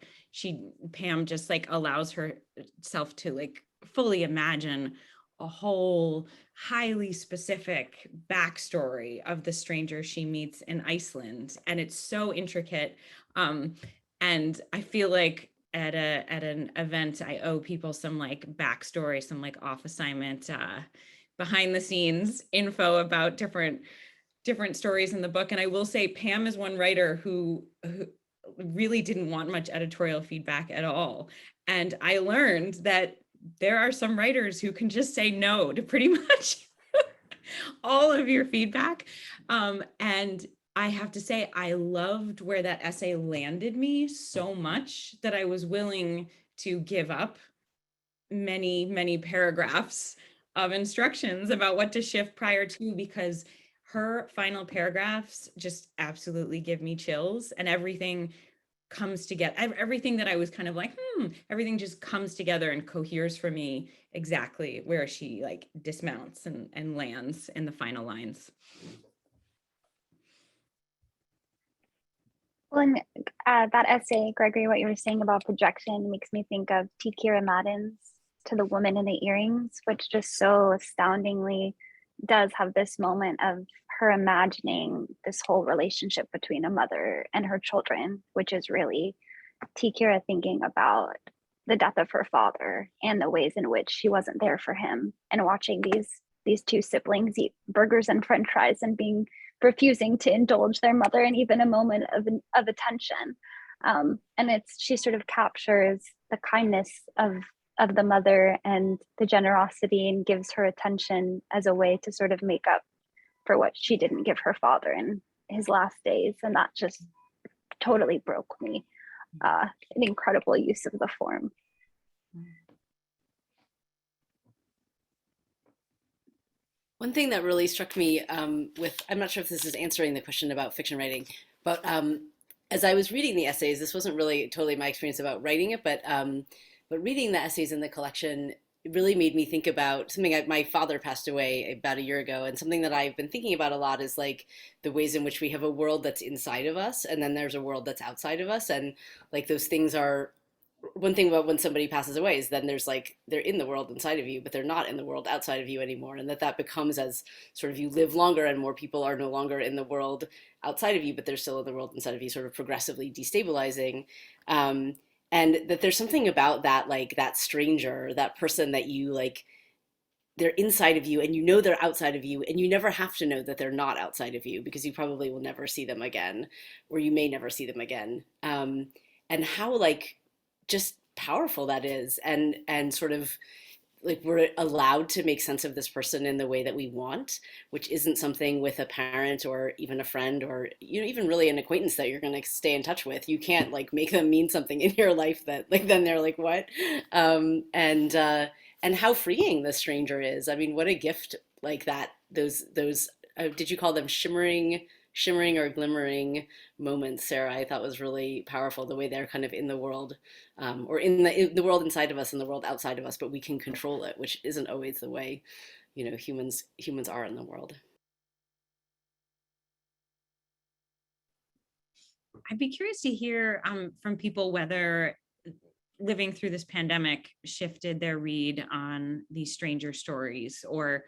Speaker 3: Pam just like allows herself to like fully imagine a whole highly specific backstory of the stranger she meets in Iceland. And it's so intricate. And I feel like at an event, I owe people some like backstory, some like off assignment, behind the scenes info about different stories in the book. And I will say Pam is one writer who really didn't want much editorial feedback at all. And I learned that there are some writers who can just say no to pretty much all of your feedback. And I have to say, I loved where that essay landed me so much that I was willing to give up many, many paragraphs of instructions about what to shift prior to, because her final paragraphs just absolutely give me chills, and everything comes together. Everything that I was kind of like, everything just comes together and coheres for me exactly where she like dismounts and lands in the final lines.
Speaker 7: Well, and that essay, Gregory, what you were saying about projection makes me think of T. Kira Madden's To the Woman in the Earrings, which just so astoundingly does have this moment of her imagining this whole relationship between a mother and her children, which is really T. Kira thinking about the death of her father and the ways in which she wasn't there for him, and watching these two siblings eat burgers and french fries and refusing to indulge their mother in even a moment of attention. And she sort of captures the kindness of the mother and the generosity, and gives her attention as a way to sort of make up for what she didn't give her father in his last days. And that just totally broke me. An incredible use of the form.
Speaker 4: One thing that really struck me I'm not sure if this is answering the question about fiction writing, but as I was reading the essays, this wasn't really totally my experience about writing it, but reading the essays in the collection, it really made me think about something. My father passed away about a year ago, and something that I've been thinking about a lot is like the ways in which we have a world that's inside of us, and then there's a world that's outside of us, and like those things are. One thing about when somebody passes away is then there's like they're in the world inside of you, but they're not in the world outside of you anymore, and that becomes, as sort of you live longer and more people are no longer in the world outside of you, but they're still in the world inside of you, sort of progressively destabilizing. And that there's something about that, like that stranger, that person that you like, they're inside of you and you know they're outside of you, and you never have to know that they're not outside of you because you probably will never see them again, or you may never see them again. And how like just powerful that is, and sort of like we're allowed to make sense of this person in the way that we want, which isn't something with a parent or even a friend, or even really an acquaintance that you're going to stay in touch with. You can't like make them mean something in your life that like then they're like what, and how freeing the stranger is. I mean, what a gift like that. Those did you call them shimmering or glimmering moments, Sarah? I thought was really powerful, the way they're kind of in the world, or in the world inside of us and the world outside of us, but we can control it, which isn't always the way humans are in the world.
Speaker 3: I'd be curious to hear from people whether living through this pandemic shifted their read on these stranger stories, or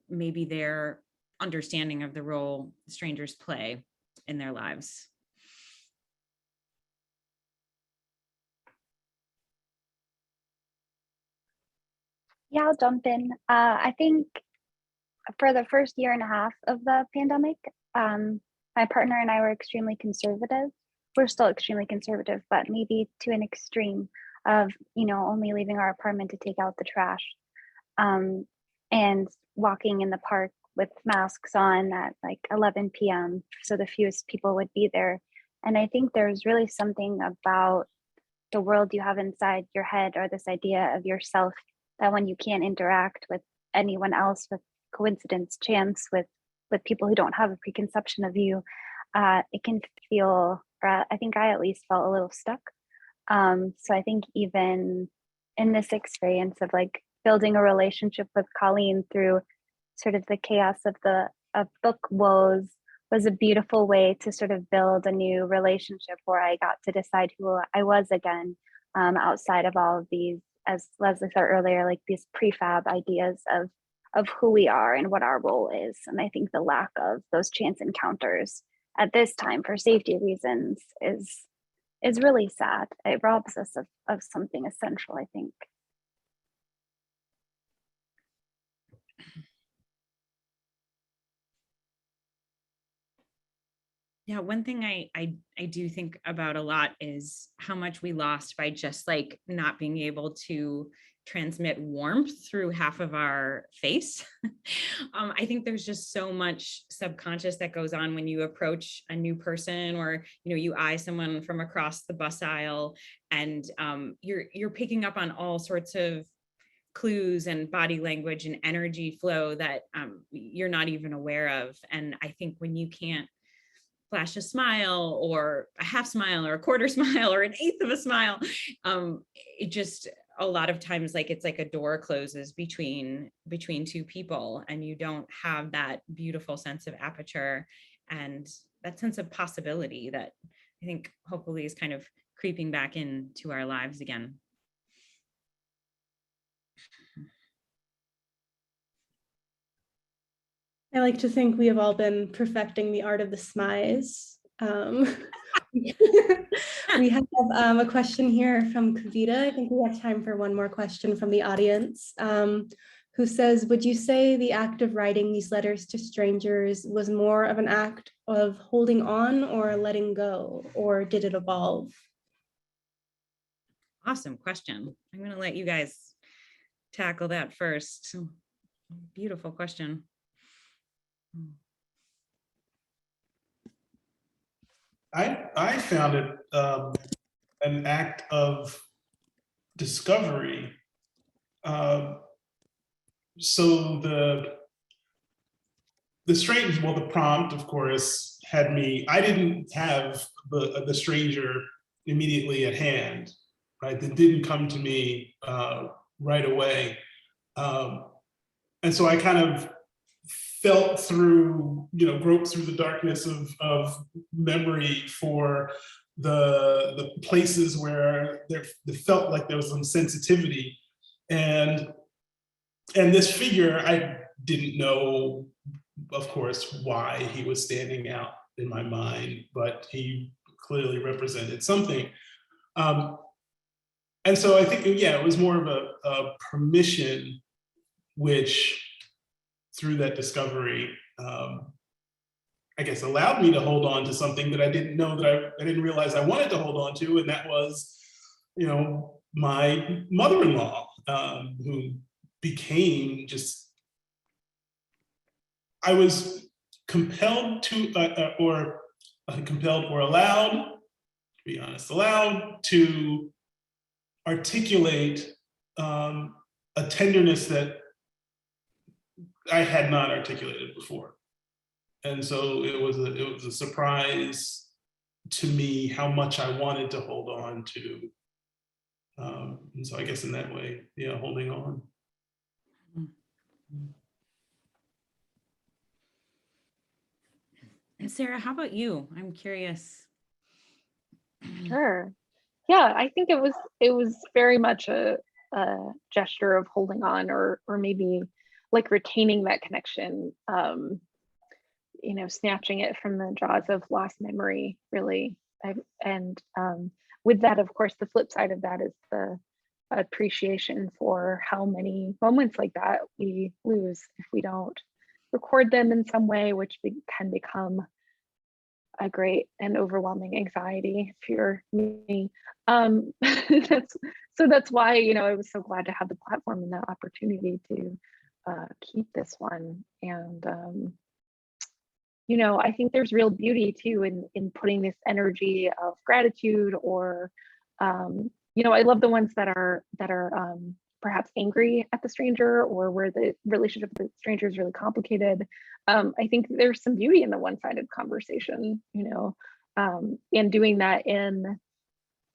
Speaker 3: maybe their understanding of the role strangers play in their lives.
Speaker 7: Yeah, I'll jump in. I think for the first year and a half of the pandemic, my partner and I were extremely conservative. We're still extremely conservative, but maybe to an extreme of, only leaving our apartment to take out the trash, and walking in the park with masks on at like 11 p.m. so the fewest people would be there. And I think there's really something about the world you have inside your head, or this idea of yourself, that when you can't interact with anyone else, with coincidence, chance, with people who don't have a preconception of you, it can feel, or I think I at least felt a little stuck. So I think even in this experience of like building a relationship with Colleen through sort of the chaos of book woes was a beautiful way to sort of build a new relationship where I got to decide who I was again, outside of all of these, as Leslie said earlier, like these prefab ideas of who we are and what our role is. And I think the lack of those chance encounters at this time for safety reasons is really sad. It robs us of something essential, I think.
Speaker 3: Yeah, one thing I do think about a lot is how much we lost by just like not being able to transmit warmth through half of our face. I think there's just so much subconscious that goes on when you approach a new person, or you eye someone from across the bus aisle, and you're picking up on all sorts of clues and body language and energy flow that you're not even aware of. And I think when you can't flash a smile or a half smile or a quarter smile or an eighth of a smile, it just, a lot of times, like, it's like a door closes between two people, and you don't have that beautiful sense of aperture and that sense of possibility that I think hopefully is kind of creeping back into our lives again.
Speaker 1: I like to think we have all been perfecting the art of the smize. We have a question here from Kavita. I think we have time for one more question from the audience, who says, would you say the act of writing these letters to strangers was more of an act of holding on or letting go, or did it evolve?
Speaker 3: Awesome question. I'm going to let you guys tackle that first. Beautiful question.
Speaker 6: I found it an act of discovery. So the strange, well, the prompt, of course, had me. I didn't have the stranger immediately at hand, right? That didn't come to me right away, and so I kind of felt through, groped through the darkness of memory for the places where there felt like there was some sensitivity, and this figure, I didn't know, of course, why he was standing out in my mind, but he clearly represented something. And so I think, it was more of a permission, which through that discovery, I guess, allowed me to hold on to something that I didn't know, that I didn't realize I wanted to hold on to, and that was, my mother-in-law, who became just, I was compelled to, compelled or allowed, to be honest, allowed to articulate a tenderness that I had not articulated before. And so it was a surprise to me how much I wanted to hold on to. And so I guess in that way, holding on.
Speaker 3: And Sarah, how about you? I'm curious.
Speaker 5: Sure. Yeah, I think it was very much a gesture of holding on, or maybe like retaining that connection, snatching it from the jaws of lost memory, really. And with that, of course, the flip side of that is the appreciation for how many moments like that we lose if we don't record them in some way, which can become a great and overwhelming anxiety if you're me. That's why, I was so glad to have the platform and the opportunity to keep this one. And I think there's real beauty too in putting this energy of gratitude, or I love the ones that are perhaps angry at the stranger, or where the relationship with the stranger is really complicated. I think there's some beauty in the one-sided conversation, and doing that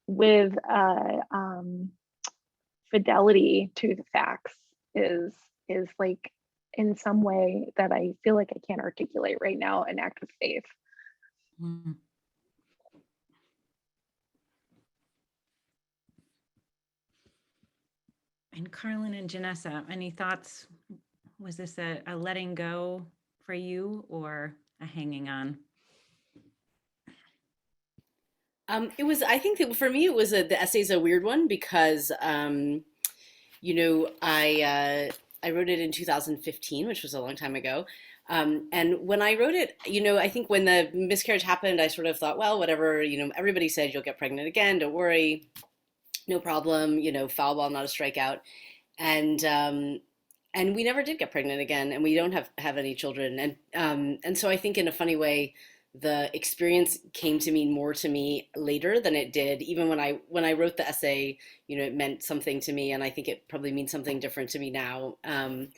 Speaker 5: with fidelity to the facts is like, in some way that I feel like I can't articulate right now, an act of faith.
Speaker 3: Mm. And Carlyn and Janessa, any thoughts? Was this a letting go for you, or a hanging on?
Speaker 4: I think that for me, it was the essay's a weird one because, I wrote it in 2015, which was a long time ago. And when I wrote it, I think when the miscarriage happened, I sort of thought, well, whatever, everybody said you'll get pregnant again, don't worry, no problem, foul ball, not a strikeout. And we never did get pregnant again, and we don't have any children. And so I think in a funny way, the experience came to mean more to me later than it did. Even when I wrote the essay, it meant something to me, and I think it probably means something different to me now. And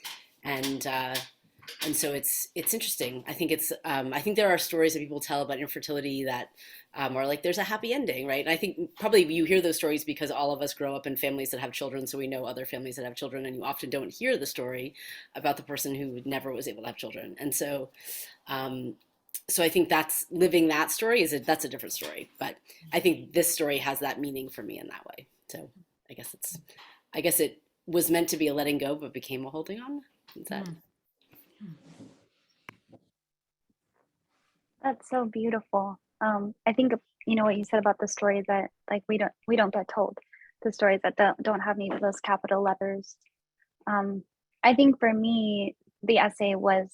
Speaker 4: so it's interesting. I think there are stories that people tell about infertility that are like, there's a happy ending, right? And I think probably you hear those stories because all of us grow up in families that have children, so we know other families that have children, and you often don't hear the story about the person who never was able to have children. And so so I think that's living that story that's a different story. But I think this story has that meaning for me in that way. So I guess it was meant to be a letting go, but became a holding on. Is that?
Speaker 7: That's so beautiful. I think what you said about the stories that like we don't get told, the stories that don't have any of those capital letters. I think for me, the essay was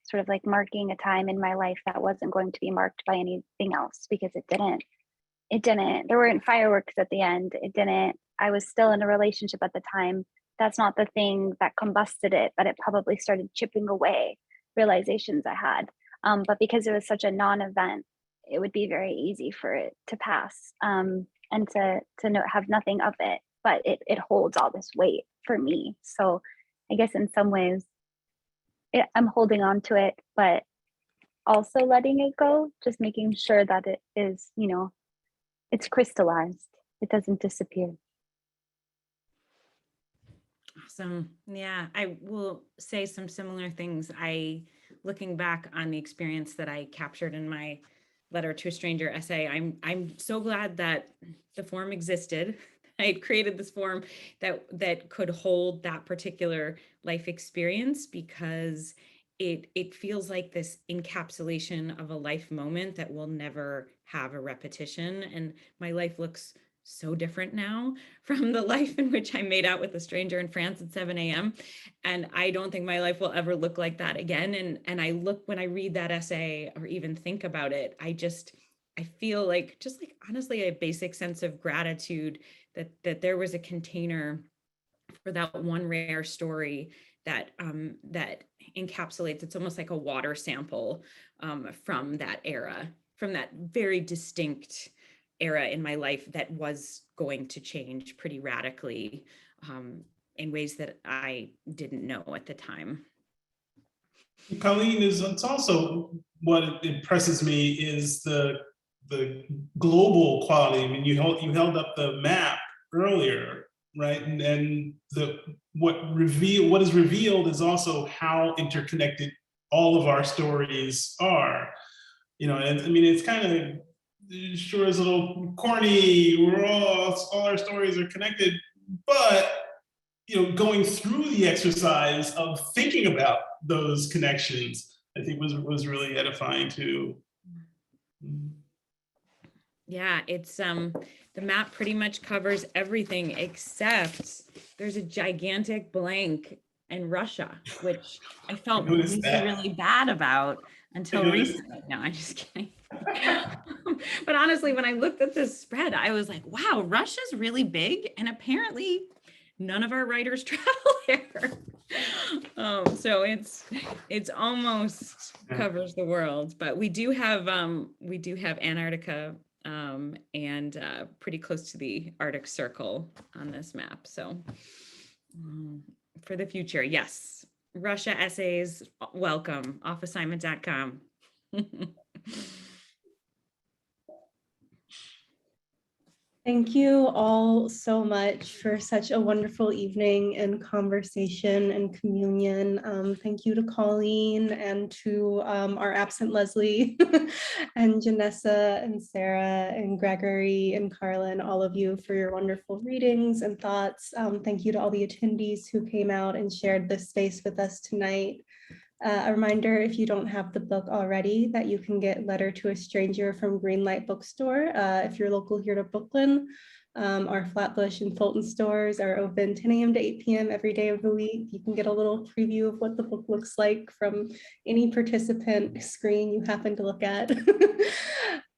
Speaker 7: sort of like marking a time in my life that wasn't going to be marked by anything else, because it didn't. There weren't fireworks at the end. It didn't. I was still in a relationship at the time. That's not the thing that combusted it, but it probably started chipping away realizations I had. But because it was such a non-event, it would be very easy for it to pass and to have nothing of it. But it holds all this weight for me. So I guess in some ways, I'm holding on to it, but also letting it go, just making sure that it is, it's crystallized. It doesn't disappear.
Speaker 3: Awesome. Yeah, I will say some similar things. Looking back on the experience that I captured in my letter to a stranger essay, I'm so glad that the form existed. I had created this form that could hold that particular life experience, because it feels like this encapsulation of a life moment that will never have a repetition. And my life looks so different now from the life in which I made out with a stranger in France at 7 a.m. And I don't think my life will ever look like that again. And when I read that essay or even think about it, I feel like, just like honestly, a basic sense of gratitude that there was a container for that one rare story that encapsulates. It's almost like a water sample from that era, from that very distinct era in my life that was going to change pretty radically in ways that I didn't know at the time.
Speaker 6: Colleen, it's also what impresses me is the global quality. I mean, you held up the map earlier, right? And what is revealed is also how interconnected all of our stories are. And I mean, it's kind of, sure, is a little corny. All our stories are connected, but going through the exercise of thinking about those connections, I think was really edifying too.
Speaker 3: Yeah, it's the map pretty much covers everything except there's a gigantic blank in Russia, which I felt really bad about until recently. No, I'm just kidding. But honestly, when I looked at this spread, I was like, wow, Russia's really big, and apparently none of our writers travel there. So it's almost covers the world, but we do have Antarctica and pretty close to the Arctic Circle on this map. So for the future, yes, Russia essays, welcome, offassignment.com.
Speaker 1: Thank you all so much for such a wonderful evening and conversation and communion. Thank you to Colleen and to our absent Leslie and Janessa and Sarah and Gregory and Carlyn, all of you for your wonderful readings and thoughts. Thank you to all the attendees who came out and shared this space with us tonight. A reminder, if you don't have the book already, that you can get Letter to a Stranger from Greenlight bookstore. If you're local here to Brooklyn, our Flatbush and Fulton stores are open 10 a.m. to 8 p.m. every day of the week. You can get a little preview of what the book looks like from any participant screen you happen to look at.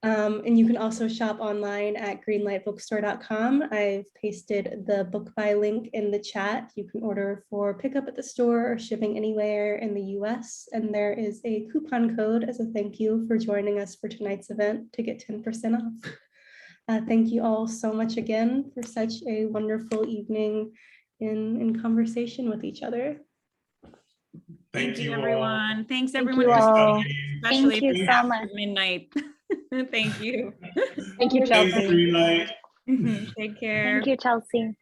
Speaker 1: And you can also shop online at greenlightbookstore.com. I've pasted the book buy link in the chat. You can order for pickup at the store or shipping anywhere in the US. And there is a coupon code as a thank you for joining us for tonight's event to get 10% off. Thank you all so much again for such a wonderful evening in conversation with each other.
Speaker 6: Thank you all.
Speaker 3: everyone. Thanks
Speaker 7: Thank
Speaker 3: everyone,
Speaker 7: you all.
Speaker 3: especially
Speaker 7: Thank you so much.
Speaker 3: midnight. Thank you.
Speaker 5: Thank you,
Speaker 6: Thanks,
Speaker 5: Chelsea.
Speaker 6: Greenlight.
Speaker 3: Take care.
Speaker 7: Thank you, Chelsea.